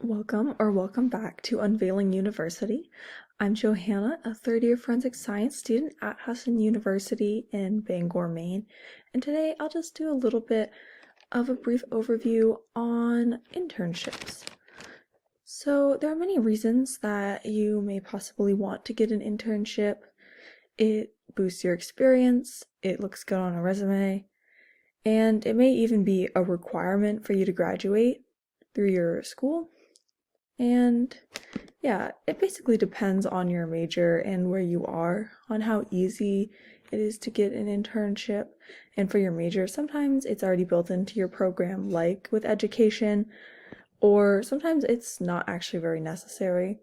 Welcome back to Unveiling University. I'm JoHannah, a third-year forensic science student at Husson University in Bangor, Maine, and today I'll just do a little bit of a brief overview on internships. So there are many reasons that you may possibly want to get an internship. It boosts your experience, it looks good on a resume, and it may even be a requirement for you to graduate through your school. And yeah, it basically depends on your major and where you are, on how easy it is to get an internship. And for your major, sometimes it's already built into your program, like with education, or sometimes it's not actually very necessary.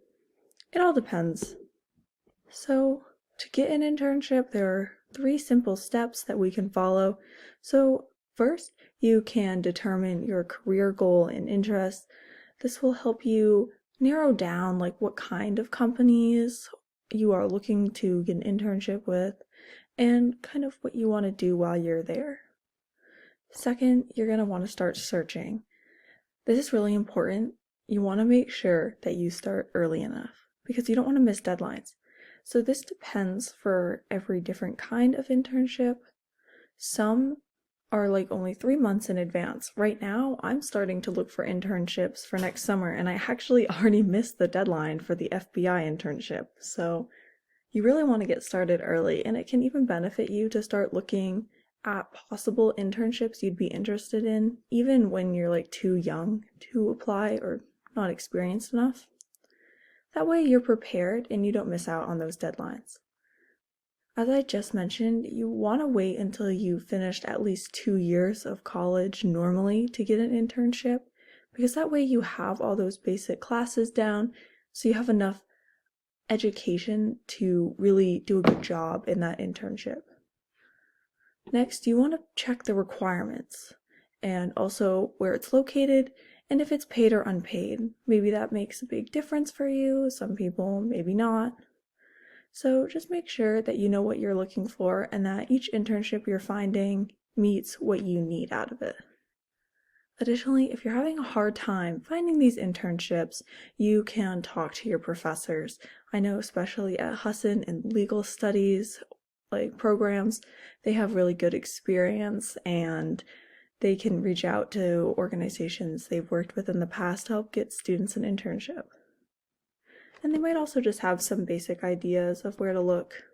It all depends. So to get an internship, there are 3 simple steps that we can follow. So first, you can determine your career goal and interest. This will help you narrow down what kind of companies you are looking to get an internship with and kind of what you want to do while you're there. Second, you're going to want to start searching. This is really important. You want to make sure that you start early enough because you don't want to miss deadlines. So this depends for every different kind of internship. Some are only 3 months in advance. Right now, I'm starting to look for internships for next summer, and I actually already missed the deadline for the FBI internship. So you really want to get started early, and it can even benefit you to start looking at possible internships you'd be interested in, even when you're too young to apply or not experienced enough. That way you're prepared and you don't miss out on those deadlines. As I just mentioned, you want to wait until you've finished at least 2 years of college normally to get an internship, because that way you have all those basic classes down, so you have enough education to really do a good job in that internship. Next, you want to check the requirements and also where it's located and if it's paid or unpaid. Maybe that makes a big difference for you, some people maybe not. So just make sure that you know what you're looking for and that each internship you're finding meets what you need out of it. Additionally, if you're having a hard time finding these internships, you can talk to your professors. I know especially at Husson in legal studies programs, they have really good experience and they can reach out to organizations they've worked with in the past to help get students an internship. And they might also just have some basic ideas of where to look.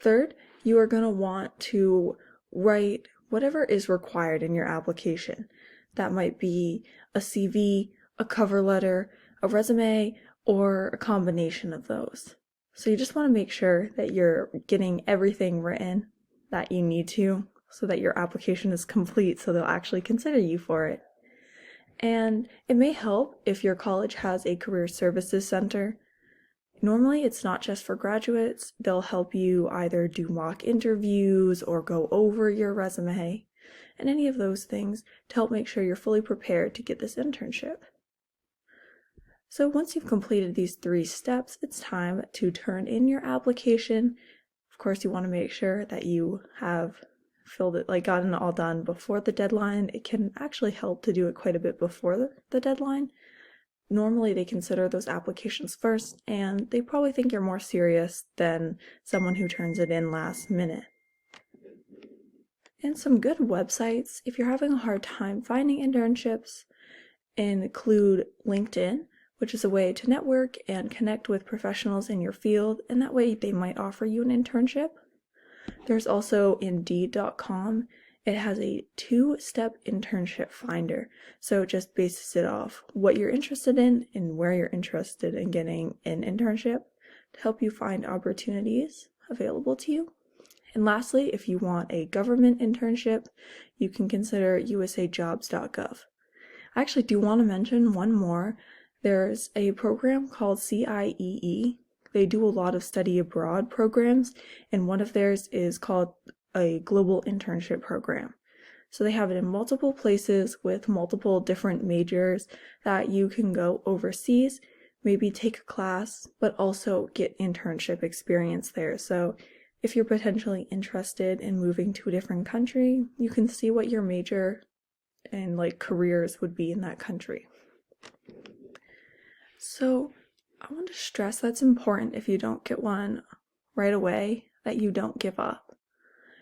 Third, you are going to want to write whatever is required in your application. That might be a CV, a cover letter, a resume, or a combination of those. So you just want to make sure that you're getting everything written that you need to so that your application is complete so they'll actually consider you for it. And it may help if your college has a career services center. Normally, it's not just for graduates. They'll help you either do mock interviews or go over your resume and any of those things to help make sure you're fully prepared to get this internship. So once you've completed these 3 steps, it's time to turn in your application. Of course, you want to make sure that you have filled it, gotten it all done before the deadline. It can actually help to do it quite a bit before the deadline. Normally they consider those applications first, and they probably think you're more serious than someone who turns it in last minute. And some good websites, if you're having a hard time finding internships, include LinkedIn, which is a way to network and connect with professionals in your field, and that way they might offer you an internship. There's also Indeed.com. It has a 2-step internship finder, so it just bases it off what you're interested in and where you're interested in getting an internship to help you find opportunities available to you. And lastly, if you want a government internship, you can consider usajobs.gov. I actually do want to mention one more. There's a program called CIEE. They do a lot of study abroad programs, and one of theirs is called a global internship program. So they have it in multiple places with multiple different majors that you can go overseas, maybe take a class, but also get internship experience there. So if you're potentially interested in moving to a different country, you can see what your major and careers would be in that country. So I want to stress that's important if you don't get one right away, that you don't give up.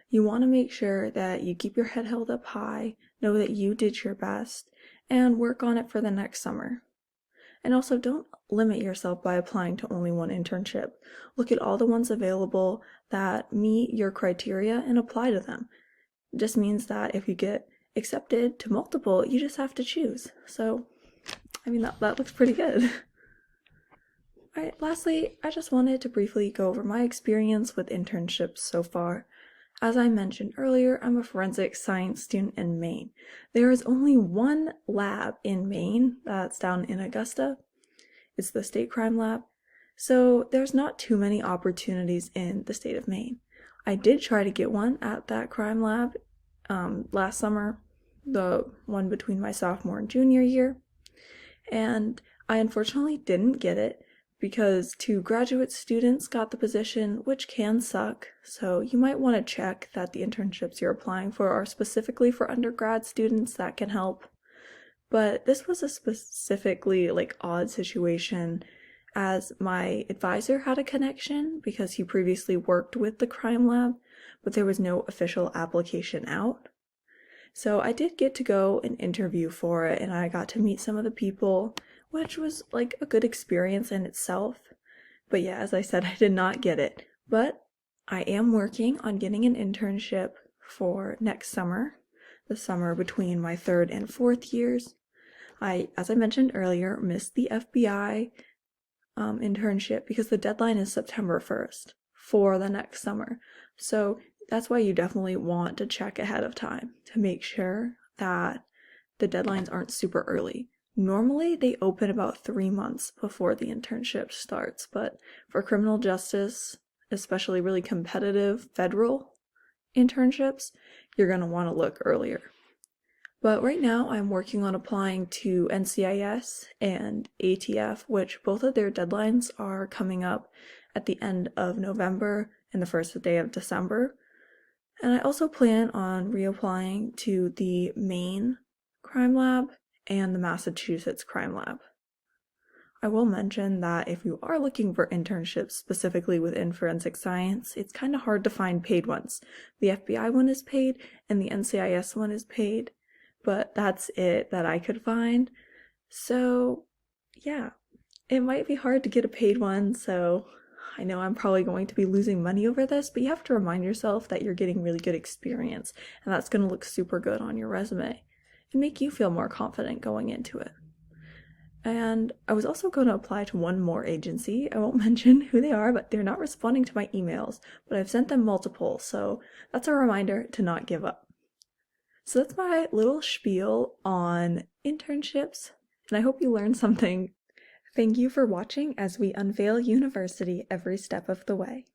You want to make sure that you keep your head held up high, know that you did your best, and work on it for the next summer. And also, don't limit yourself by applying to only one internship. Look at all the ones available that meet your criteria and apply to them. It just means that if you get accepted to multiple, you just have to choose. So, I mean, that looks pretty good. Alright, lastly, I just wanted to briefly go over my experience with internships so far. As I mentioned earlier, I'm a forensic science student in Maine. There is only one lab in Maine that's down in Augusta. It's the state crime lab. So there's not too many opportunities in the state of Maine. I did try to get one at that crime lab last summer, the one between my sophomore and junior year, and I unfortunately didn't get it because 2 graduate students got the position, which can suck, so you might want to check that the internships you're applying for are specifically for undergrad students. That can help. But this was a specifically odd situation, as my advisor had a connection because he previously worked with the crime lab, but there was no official application out. So I did get to go and interview for it, and I got to meet some of the people, which was a good experience in itself. But yeah, as I said, I did not get it. But I am working on getting an internship for next summer, the summer between my 3rd and 4th years. As I mentioned earlier, missed the FBI internship because the deadline is September 1st for the next summer. So that's why you definitely want to check ahead of time to make sure that the deadlines aren't super early. Normally, they open about 3 months before the internship starts, but for criminal justice, especially really competitive federal internships, you're going to want to look earlier. But right now, I'm working on applying to NCIS and ATF, which both of their deadlines are coming up at the end of November and the first day of December. And I also plan on reapplying to the Maine Crime Lab and the Massachusetts Crime Lab. I will mention that if you are looking for internships specifically within forensic science, it's kind of hard to find paid ones. The FBI one is paid and the NCIS one is paid, but that's it that I could find. So yeah, it might be hard to get a paid one, so I know I'm probably going to be losing money over this, but you have to remind yourself that you're getting really good experience, and that's going to look super good on your resume and make you feel more confident going into it. And I was also going to apply to one more agency. I won't mention who they are, but they're not responding to my emails, but I've sent them multiple, so that's a reminder to not give up. So that's my little spiel on internships, and I hope you learned something. Thank you for watching as we unveil university every step of the way.